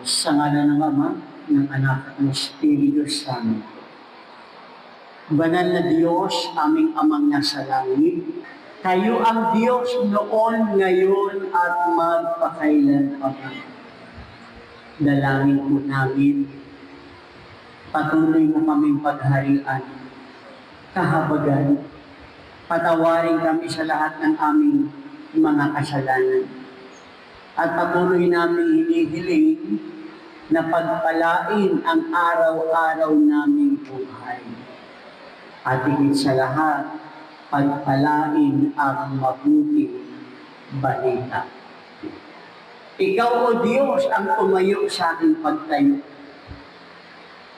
Sa ngalan ng Ama, ng Anak at ng Espiritu Santo. Banal na Diyos, aming Amang nasa langit, kayo ang Diyos noon, ngayon, at magpakailan pa. Dalangin po namin, patuloy mo kaming pagharian, kahabagan, patawarin kami sa lahat ng aming mga kasalanan. At patuloy namin hinihiling na pagpalain ang araw-araw naming buhay. At higit sa lahat, pagpalain ang mabuting balita. Ikaw, O Diyos, ang tumayo sa aking pagtayo.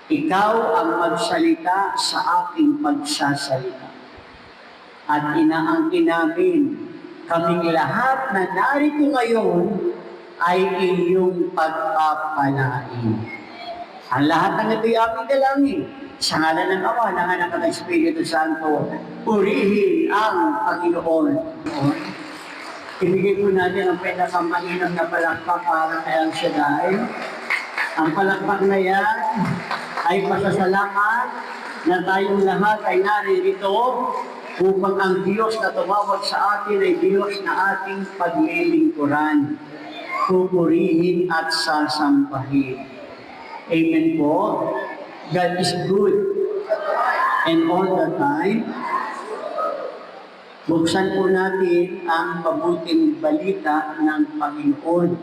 Ikaw ang magsalita sa aking pagsasalita. At inaangkin namin, kaming lahat na narito ngayon ay iyong pagpapalain. Ang lahat ng ito'y aming dalangin. Sa ngalan ng Ama, ng Anak at ng Espiritu Santo, purihin ang Panginoon. Ibigay po natin ang pinakamainam na palakpak para kay Ang Shaddai. Ang palakpak na yan ay pasasalamat na tayong lahat ay naririto upang ang Diyos na tumawag sa atin ay Diyos na ating paglilingkuran, pupurihin at sasampahin. Amen po. God is good. And all the time, buksan po natin ang mabuting balita ng Panginoon.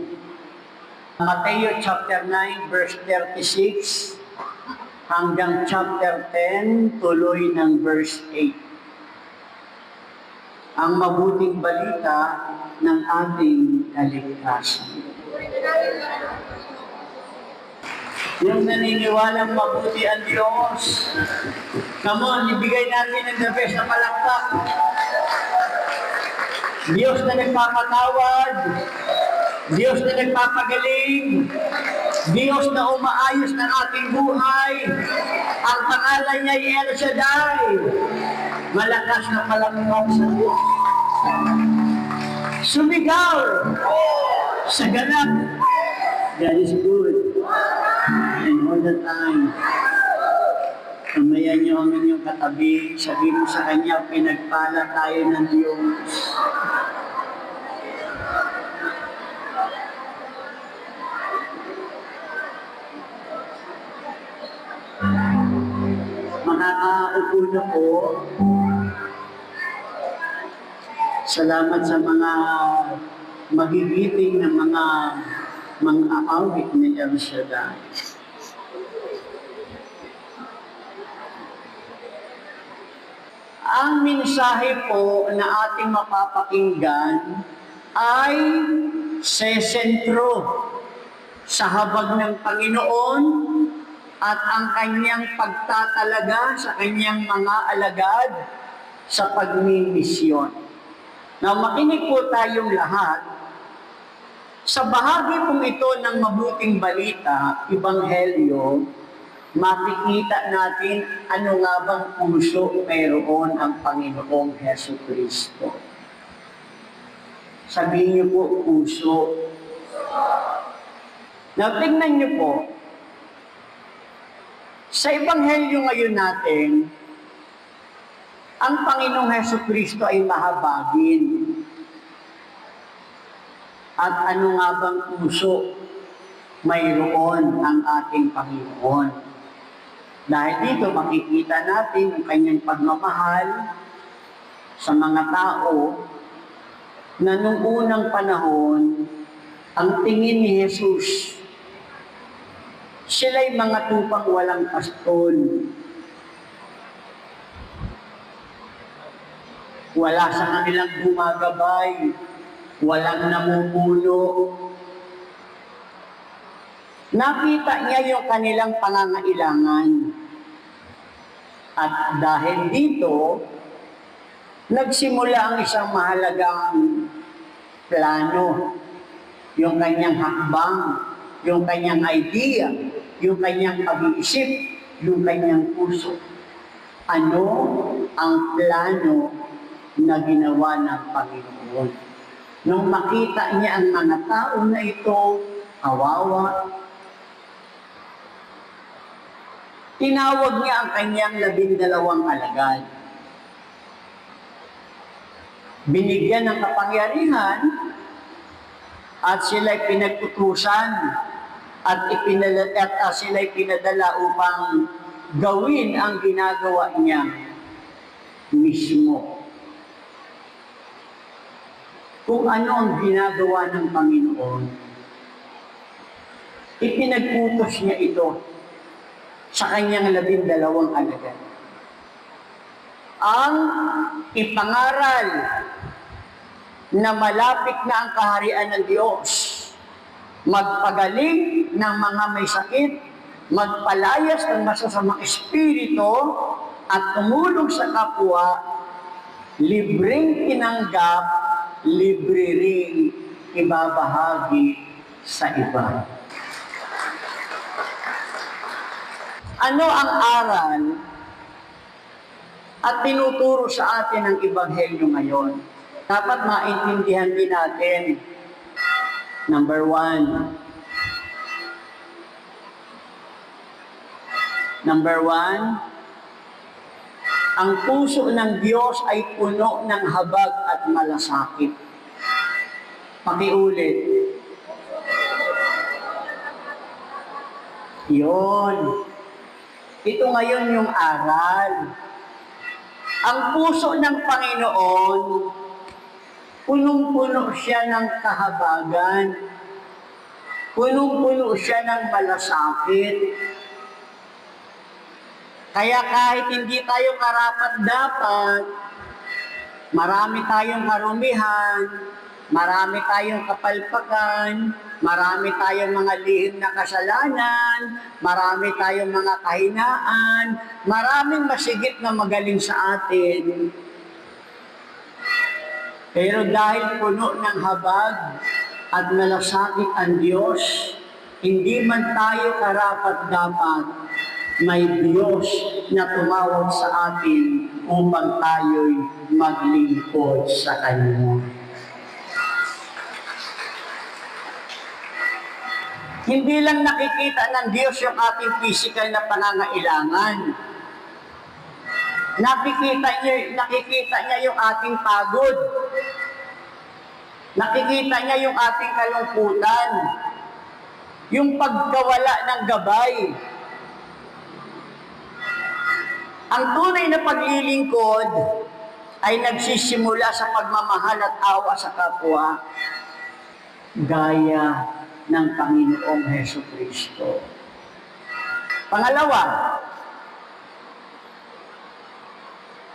Mateo chapter 9, verse 36, hanggang chapter 10, tuloy ng verse 8. Ang mabuting balita ng ating kaligtasan. Yung naniniwalang mabuti ang Diyos. Come on, ibigay natin ang the best na palakpak. Diyos na nagpapatawad, Diyos na nagpapagaling, Diyos na umaayos ng ating buhay. Ang pangalan niya ay El Shaddai. Malakas na palakpak sa Diyos. Sumigaw sa ganap. God is good. And all the time. Tumayan niyo ang inyong katabi. Sabihin mo sa Kanya, pinagpala tayo ng Diyos. Makakaupo na po. Salamat sa mga magigiting na mga awit ni El Shaddai. Ang mensahe po na ating mapapakinggan ay sesentro sa habag ng Panginoon at ang kanyang pagtatalaga sa kanyang mga alagad sa pagmimisyon. Now, makinig po tayong lahat. Sa bahagi pong ito ng mabuting balita, Ebanghelyo, makikita natin ano nga bang puso mayroon ang Panginoong Jesucristo. Sabihin niyo po, puso. Now, tingnan niyo po, sa Ebanghelyo ngayon natin, ang Panginoong Jesucristo ay mahabagin. At ano nga bang puso mayroon ang ating Panginoon? Dahil dito makikita natin ang kanyang pagmamahal sa mga tao na nung unang panahon, ang tingin ni Jesus, sila'y mga tupang walang pastol. Wala sa kanilang gumagabay, walang namumuno. Nakita niya yung kanilang pangangailangan. At dahil dito, nagsimula ang isang mahalagang plano. Yung kanyang hakbang, yung kanyang idea, yung kanyang pag-iisip, yung kanyang puso. Ano ang plano na ginawa ng Panginoon? Nung makita niya ang mga tao na ito, kawawa, tinawag niya ang kanyang 12 alagad. Binigyan ng kapangyarihan at sila'y pinagtutusan at sila'y pinadala upang gawin ang ginagawa niya mismo. Kung ano ang ginagawa ng Panginoon, ipinagputos niya ito sa kanyang 12 alagad. Ang ipangaral na malapit na ang kaharian ng Diyos, magpagaling ng mga may sakit, magpalayas ng masasamang espiritu, at tumulong sa kapwa, libreng tinanggap, libre ring ibabahagi sa iba. Ano ang aral at tinuturo sa atin ng Ebanghelyo ngayon? Dapat maintindihan din natin. Number 1. Ang puso ng Diyos ay puno ng habag at malasakit. Pakiulit. Yun. Ito ngayon yung aral. Ang puso ng Panginoon, punong-puno siya ng kahabagan, punong-puno siya ng malasakit. Kaya kahit hindi tayo karapat-dapat, marami tayong karumihan, marami tayong kapalpakan, marami tayong mga lihim na kasalanan, marami tayong mga kahinaan, maraming masigit na magaling sa atin. Pero dahil puno ng habag at malasakit ang Diyos, hindi man tayo karapat-dapat, may Diyos na tumawag sa atin upang tayo'y maglingkod sa Kanya. Hindi lang nakikita ng Diyos yung ating physical na pangangailangan. Nakikita niya yung ating pagod. Nakikita niya yung ating kalungkutan. Yung pagkawala ng gabay. Ang tunay na paglilingkod ay nagsisimula sa pagmamahal at awa sa kapwa, gaya ng Panginoong Hesukristo. Pangalawa,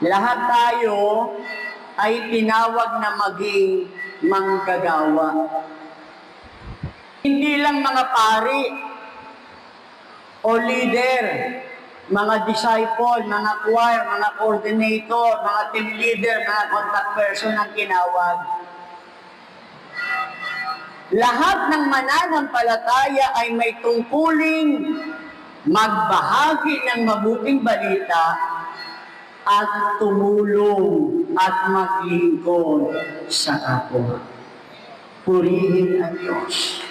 lahat tayo ay tinawag na maging manggagawa. Hindi lang mga pari o leader, mga disciple, mga choir, mga coordinator, mga team leader, mga contact person ang tinawag. Lahat ng mananampalataya ay may tungkuling magbahagi ng mabuting balita at tumulong at maglingkod sa kapwa. Purihin ang Diyos.